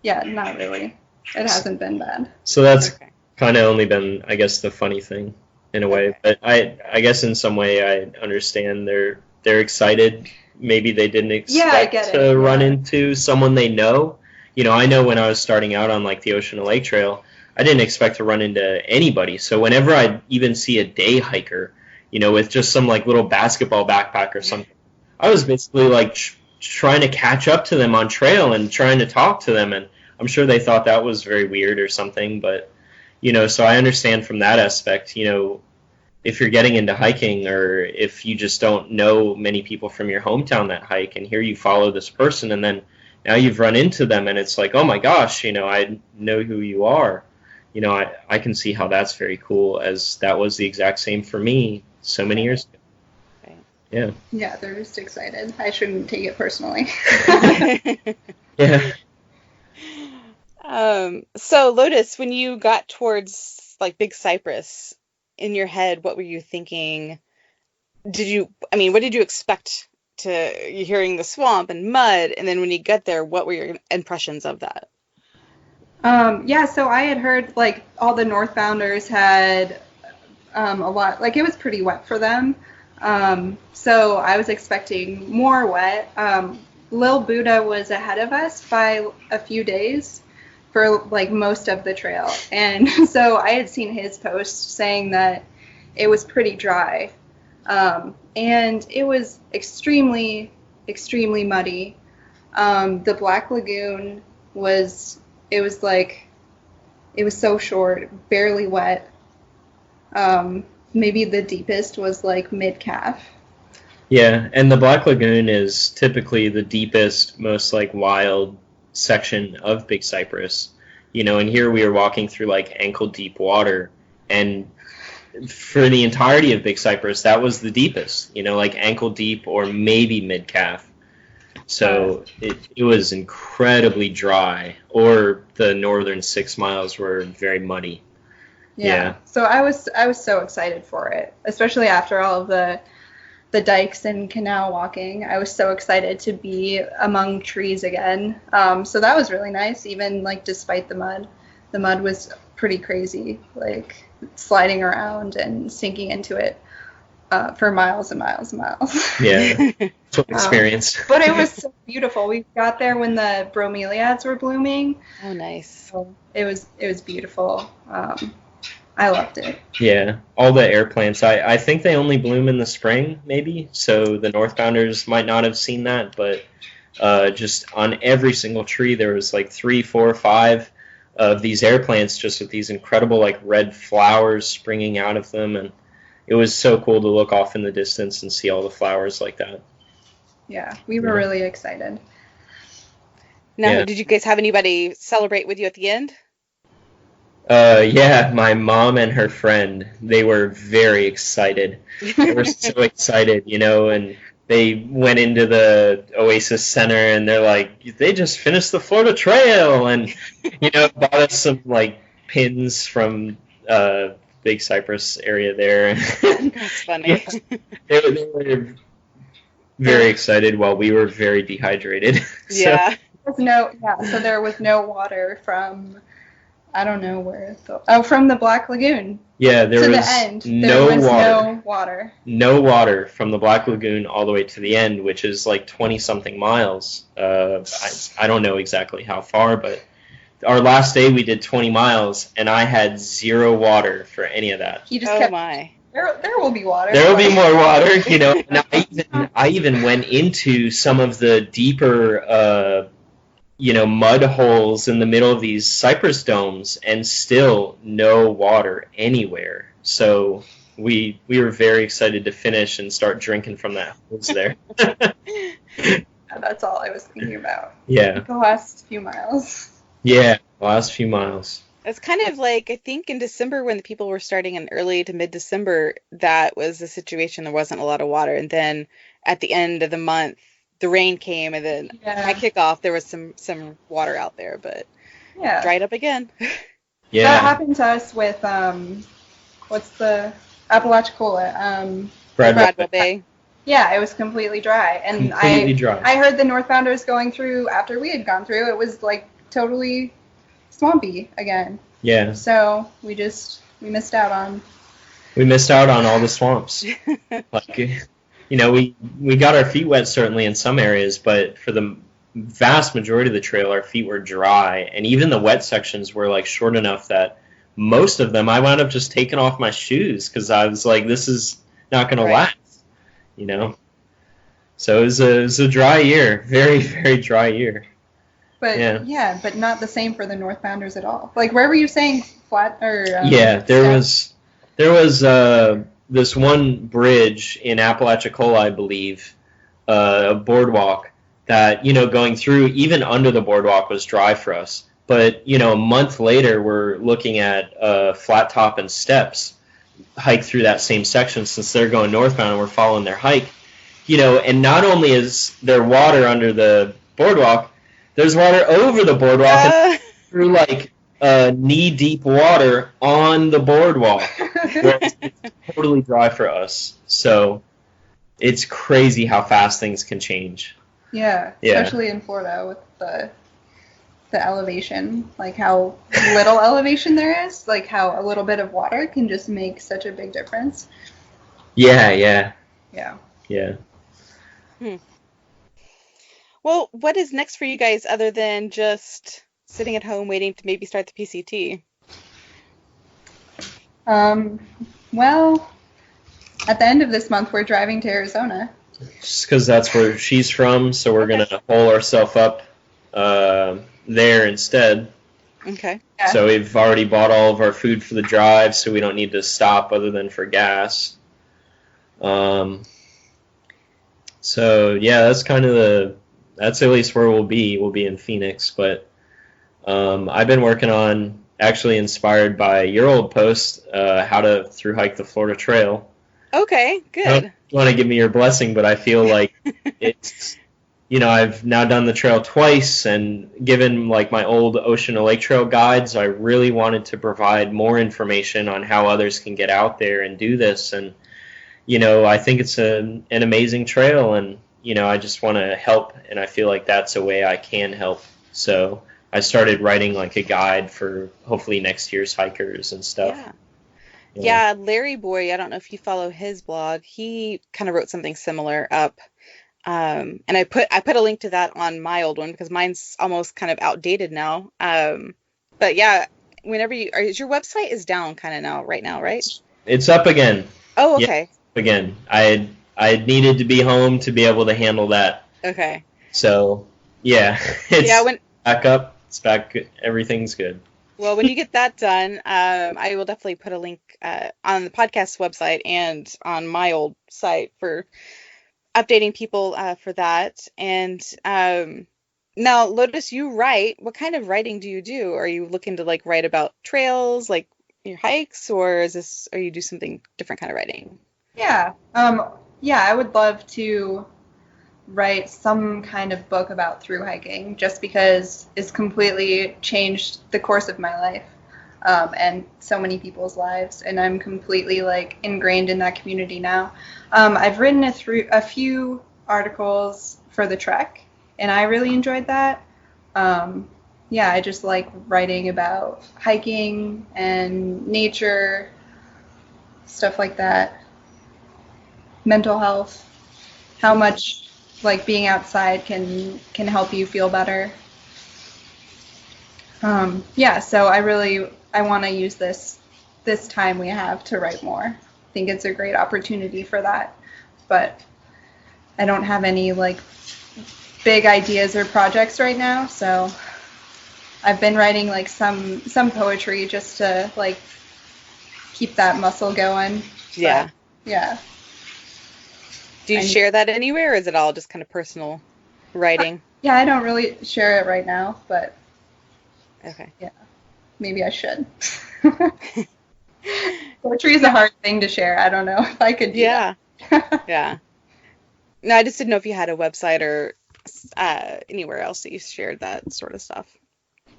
yeah, not really. It hasn't been bad. So that's kind of only been, I guess, the funny thing in a way. But I guess in some way I understand they're excited. Maybe they didn't expect to run into someone they know. I know when I was starting out on like the Ocean to Lake Trail, I didn't expect to run into anybody. So whenever I even see a day hiker, with just some like little basketball backpack or something, I was basically like trying to catch up to them on trail and trying to talk to them. And I'm sure they thought that was very weird or something. But, so I understand from that aspect, if you're getting into hiking or if you just don't know many people from your hometown that hike, and here you follow this person and then now you've run into them and it's like, oh my gosh, I know who you are. I can see how that's very cool, as that was the exact same for me so many years ago. Right. Yeah. Yeah, they're just excited. I shouldn't take it personally. Yeah. So Lotus, when you got towards like Big Cypress, in your head, what were you thinking? What did you expect to hearing the swamp and mud? And then when you got there, what were your impressions of that? So I had heard like all the northbounders had a lot, like it was pretty wet for them. So I was expecting more wet. Lil Buddha was ahead of us by a few days for like most of the trail. And so I had seen his post saying that it was pretty dry. And it was extremely, extremely muddy. The Black Lagoon was so short, barely wet. Maybe the deepest was like mid-calf. Yeah, and the Black Lagoon is typically the deepest, most like wild section of Big Cypress. And here we are walking through like ankle deep water, and for the entirety of Big Cypress, that was the deepest, like ankle deep or maybe mid-calf. So it was incredibly dry, or the northern 6 miles were very muddy. Yeah. So I was so excited for it, especially after all of the dikes and canal walking. I was so excited to be among trees again. So that was really nice, even like despite the mud. The mud was pretty crazy, like sliding around and sinking into it for miles and miles and miles. Yeah, that's what experience. But it was so beautiful. We got there when the bromeliads were blooming. Oh, nice. So it was beautiful. I loved it. Yeah, all the air plants. I think they only bloom in the spring, maybe. So the northbounders might not have seen that, but Just on every single tree, there was like 3, 4, 5 of these air plants just with these incredible like red flowers springing out of them, and it was so cool to look off in the distance and see all the flowers like that. Yeah, we were really excited. Now, did you guys have anybody celebrate with you at the end? Yeah, my mom and her friend, they were very excited. They were so excited, and they went into the Oasis Center and they're like, they just finished the Florida Trail, and bought us some like pins from Big Cypress area there. That's funny. They were very excited while we were very dehydrated. Yeah. So there was no water from, I don't know where. From the Black Lagoon. Yeah, there was the end. No there was water. No water. No water from the Black Lagoon all the way to the end, which is like 20-something miles. I don't know exactly how far, but our last day we did 20 miles, and I had zero water for any of that. He just kept, my. There will be water. There will be more water, And I even went into some of the deeper mud holes in the middle of these cypress domes, and still no water anywhere. So we were very excited to finish and start drinking from that hose there. That's all I was thinking about. Yeah. The last few miles. Yeah, last few miles. It's kind of like, I think in December when the people were starting in early to mid-December, that was the situation. There wasn't a lot of water. And then at the end of the month, the rain came, and then my kickoff, there was some water out there, but dried up again. Yeah. That happened to us with, what's the Apalachicola? Bradwell Bay. Yeah, it was completely dry. And Completely dry. I heard the Northbounders going through, after we had gone through, it was like totally swampy again. Yeah. So we missed out on. We missed out on all the swamps. We got our feet wet certainly in some areas, but for the vast majority of the trail, our feet were dry, and even the wet sections were like short enough that most of them I wound up just taking off my shoes because I was like, this is not going to last, So it was a dry year, very, very dry year. But but not the same for the Northbounders at all. Like, where were you saying flat or? There was this one bridge in Apalachicola, I believe, a boardwalk that going through even under the boardwalk was dry for us. But a month later, we're looking at Flat Top and Steps hike through that same section since they're going northbound and we're following their hike. And not only is there water under the boardwalk, there's water over the boardwalk and through like knee-deep water on the boardwalk where it's totally dry for us. So it's crazy how fast things can change. Yeah, especially in Florida with the elevation, like how little elevation there is, like how a little bit of water can just make such a big difference. Yeah. Well, what is next for you guys other than just sitting at home waiting to maybe start the PCT? Well, at the end of this month, we're driving to Arizona. Just because that's where she's from, so we're going to hole ourselves up there instead. Okay. Yeah. So we've already bought all of our food for the drive, so we don't need to stop other than for gas. So yeah, that's kind of that's at least where we'll be. We'll be in Phoenix, but I've been working on, actually inspired by your old post, how to through hike the Florida Trail. Okay, good. I don't want to give me your blessing, but I feel like it's, I've now done the trail twice, and given like my old Ocean to Lake Trail guides, I really wanted to provide more information on how others can get out there and do this. And, I think it's an amazing trail, and, I just want to help, and I feel like that's a way I can help. So I started writing like a guide for hopefully next year's hikers and stuff. Yeah, Larry Boy, I don't know if you follow his blog. He kind of wrote something similar up. And I put a link to that on my old one because mine's almost kind of outdated now. But yeah, whenever is your website is down kind of now, right now, right? It's up again. Oh, okay. Yeah, again. I needed to be home to be able to handle that. Okay. So, yeah, it's Yeah, when back up. It's back. Everything's good. well, when you get that done, I will definitely put a link on the podcast website and on my old site for updating people for that. And now, Lotus, you write. What kind of writing do you do? Are you looking to like write about trails, like your hikes, or are you do something different kind of writing? Yeah. Yeah, I would love to write some kind of book about through hiking just because it's completely changed the course of my life, and so many people's lives, and I'm completely like ingrained in that community now. I've written a few articles for the Trek, and I really enjoyed that. Yeah, I just like writing about hiking and nature, stuff like that. Mental health, how much like being outside can help you feel better. Yeah, so I want to use this time we have to write more. I think it's a great opportunity for that, but I don't have any like big ideas or projects right now, so I've been writing like some poetry just to like keep that muscle going. Yeah. But, yeah. Do you share that anywhere, or is it all just kind of personal writing? Yeah, I don't really share it right now, but Okay. yeah, maybe I should. Poetry is a hard thing to share. I don't know if I could do Yeah. that. Yeah. No, I just didn't know if you had a website or anywhere else that you shared that sort of stuff.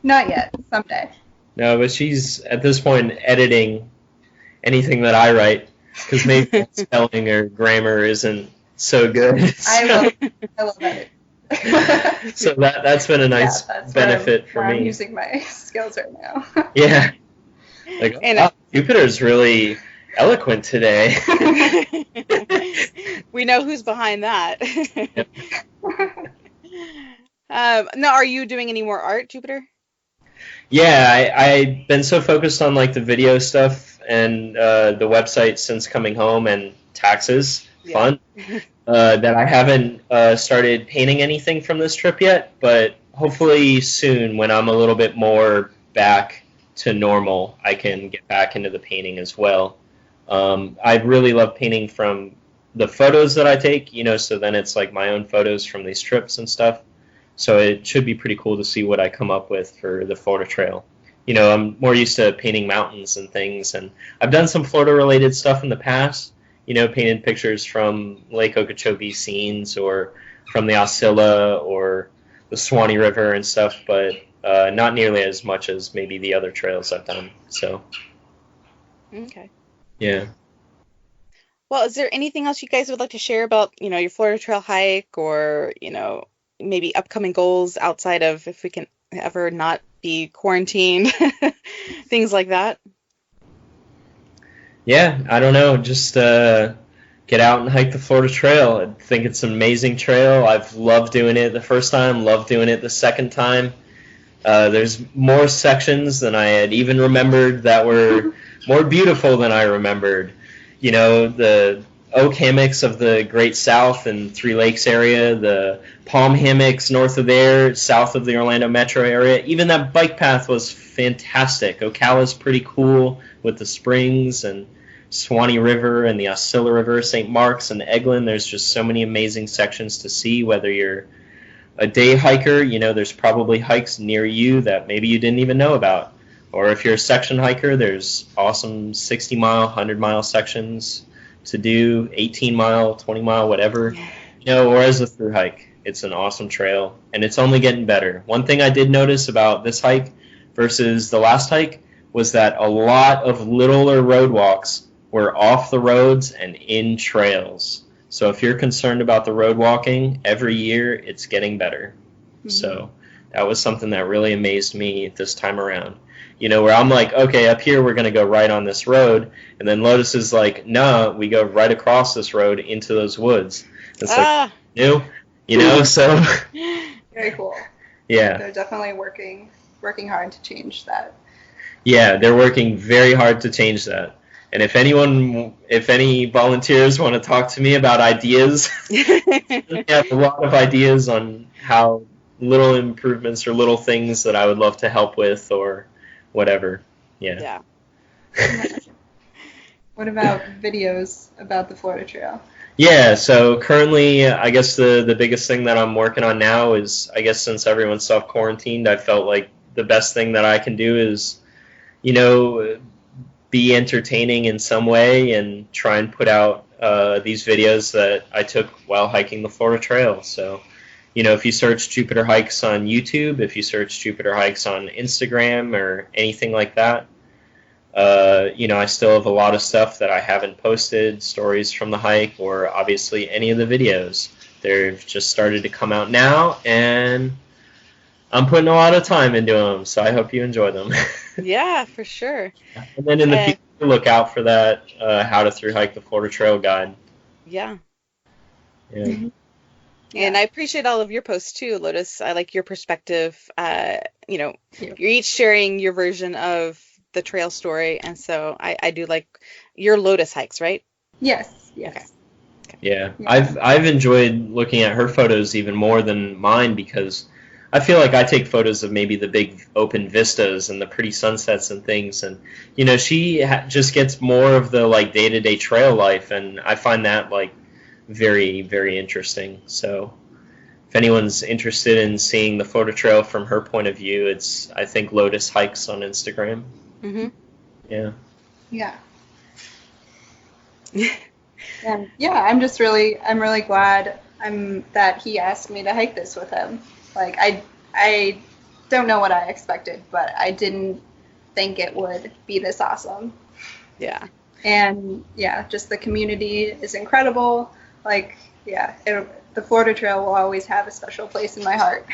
Not yet. Someday. No, but she's at this point editing anything that I write because maybe spelling or grammar isn't so good. I love it. So that's been a nice benefit for me. I'm using my skills right now. Yeah. Like, And wow, Jupiter's really eloquent today. we know who's behind that. Yep. Now, are you doing any more art, Jupiter? Yeah, I've been so focused on like the video stuff and the website since coming home and taxes, fun, that I haven't started painting anything from this trip yet. But hopefully soon, when I'm a little bit more back to normal, I can get back into the painting as well. I really love painting from the photos that I take, so then it's like my own photos from these trips and stuff. So it should be pretty cool to see what I come up with for the Florida Trail. I'm more used to painting mountains and things, and I've done some Florida-related stuff in the past, painted pictures from Lake Okeechobee scenes or from the Osceola or the Swanee River and stuff, but not nearly as much as maybe the other trails I've done. So, Okay. yeah. Well, is there anything else you guys would like to share about, your Florida Trail hike or, maybe upcoming goals outside of if we can ever not be quarantined, things like that? Yeah, I don't know. Just get out and hike the Florida Trail. I think it's an amazing trail. I've loved doing it the first time, loved doing it the second time. There's more sections than I had even remembered that were more beautiful than I remembered. The oak hammocks of the Great South and Three Lakes area, the palm hammocks north of there, south of the Orlando metro area. Even that bike path was fantastic. Ocala's pretty cool with the springs and Swanee River and the Osceola River, St. Mark's and Eglin. There's just so many amazing sections to see, whether you're a day hiker, there's probably hikes near you that maybe you didn't even know about. Or if you're a section hiker, there's awesome 60-mile, 100-mile sections to do, 18-mile, 20-mile, whatever. Or as a through hike, it's an awesome trail, and it's only getting better. One thing I did notice about this hike versus the last hike was that a lot of littler road walks were off the roads and in trails. So if you're concerned about the road walking, every year it's getting better. Mm-hmm. So that was something that really amazed me this time around. Where I'm like, okay, up here we're going to go right on this road. And then Lotus is like, no, we go right across this road into those woods. It's like, so. Very cool. Yeah. They're definitely working hard to change that. Yeah, they're working very hard to change that. And if any volunteers want to talk to me about ideas, I have a lot of ideas on how little improvements or little things that I would love to help with or whatever. Yeah. What about videos about the Florida Trail? Yeah, so currently, I guess the biggest thing that I'm working on now is, I guess since everyone's self-quarantined, I felt like the best thing that I can do is, be entertaining in some way and try and put out these videos that I took while hiking the Florida Trail. So, if you search Jupiter Hikes on YouTube, if you search Jupiter Hikes on Instagram or anything like that, I still have a lot of stuff that I haven't posted, stories from the hike, or obviously any of the videos. They've just started to come out now, and I'm putting a lot of time into them, so I hope you enjoy them. Yeah, for sure. And then in the future, look out for that How to Through Hike the Florida Trail guide. Yeah. Yeah. Mm-hmm. And I appreciate all of your posts too, Lotus. I like your perspective. You're each sharing your version of the trail story, and so I do like your Lotus hikes, right? Yes. Okay. Yeah. I've enjoyed looking at her photos even more than mine because I feel like I take photos of maybe the big open vistas and the pretty sunsets and things, and she just gets more of the like day-to-day trail life, and I find that like very, very interesting. So if anyone's interested in seeing the Florida Trail from her point of view, it's, I think, Lotus Hikes on Instagram. Mm-hmm. Yeah. Yeah. And I'm really glad that he asked me to hike this with him. Like I don't know what I expected, but I didn't think it would be this awesome. Yeah. And just the community is incredible. Like, the Florida Trail will always have a special place in my heart.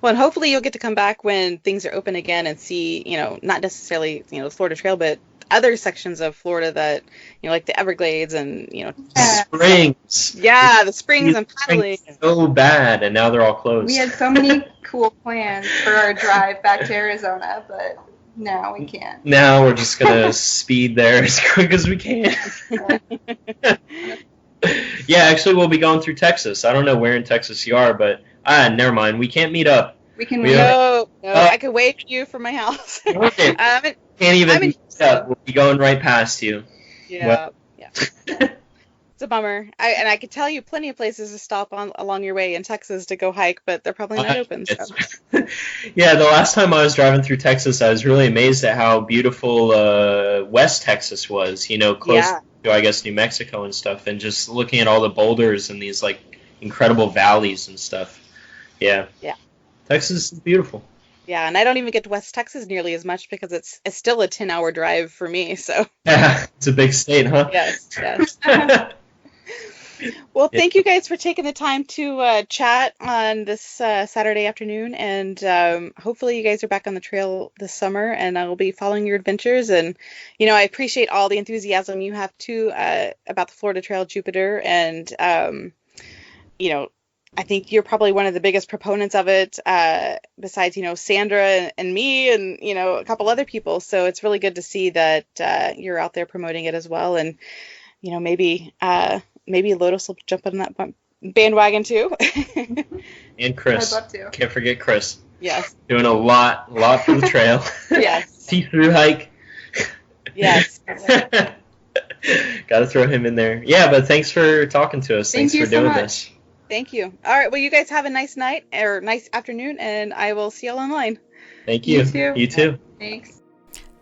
Well, and hopefully you'll get to come back when things are open again and see, not necessarily, the Florida Trail, but other sections of Florida that, like the Everglades and, Springs. Yeah, the springs and paddling. So bad, and now they're all closed. We had so many cool plans for our drive back to Arizona, but no, we can't. Now we're just going to speed there as quick as we can. Yeah, actually, we'll be going through Texas. I don't know where in Texas you are, but never mind. We can't meet up. We can meet up. No, I could wait for you from my house. Okay. Can't even meet up. We'll be going right past you. Yeah. Well. Yeah. It's a bummer. I could tell you plenty of places to stop along your way in Texas to go hike, but they're probably not open. So. Yeah, the last time I was driving through Texas, I was really amazed at how beautiful West Texas was. Close to, I guess, New Mexico and stuff, and just looking at all the boulders and these like incredible valleys and stuff. Yeah. Yeah. Texas is beautiful. Yeah, and I don't even get to West Texas nearly as much because it's still a 10-hour drive for me. So. Yeah, it's a big state, huh? Yes. Well, thank you guys for taking the time to chat on this Saturday afternoon, and hopefully you guys are back on the trail this summer, and I will be following your adventures. And I appreciate all the enthusiasm you have too about the Florida Trail Jupiter, and I think you're probably one of the biggest proponents of it, besides Sandra and me and a couple other people. So it's really good to see that you're out there promoting it as well, and maybe Lotus will jump on that bandwagon too. And Chris. I'd love to. Can't forget Chris. Yes. Doing a lot for the trail. Yes. See-through hike. Yes. Got to throw him in there. Yeah, but thanks for talking to us. Thanks for doing this. Thank you. All right. Well, you guys have a nice night or nice afternoon, and I will see y'all online. Thank you. You too. Thanks.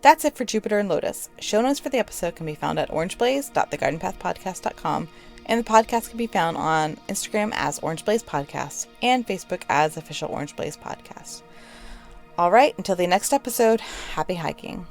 That's it for Jupiter and Lotus. Show notes for the episode can be found at orangeblaze.thegardenpathpodcast.com, and the podcast can be found on Instagram as Orange Blaze Podcast and Facebook as Official Orange Blaze Podcast. All right, until the next episode, happy hiking.